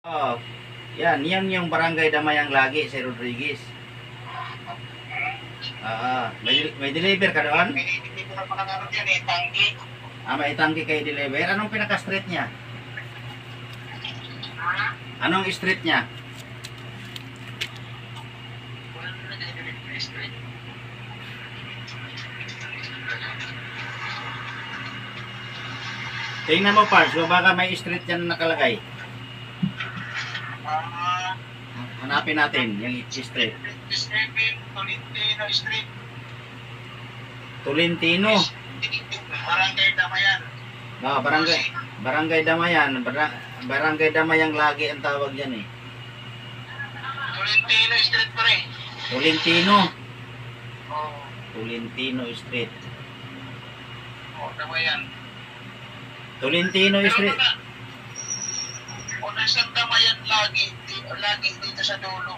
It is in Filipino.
Oh, yan yung barangay Damayang lagi, si Rodriguez. May deliver ka doon? Hindi ko na pangalan dyan eh, Tanggi. May tangki kayo deliver. Anong pinaka-street niya? Anong street niya? Tingnan mo, Pards, o baka may street yan na nakalagay. Hanapin natin yung street. Tolentino Street. Tolentino. Barangay Damayan. Barangay Damayan. Barangay Damayang lagi ang tawag yan eh. Tolentino Street pa rin. Tolentino. Oo. Tolentino Street. Damayan. Tolentino Street. O nasa Damayan lagi dito sa dulo.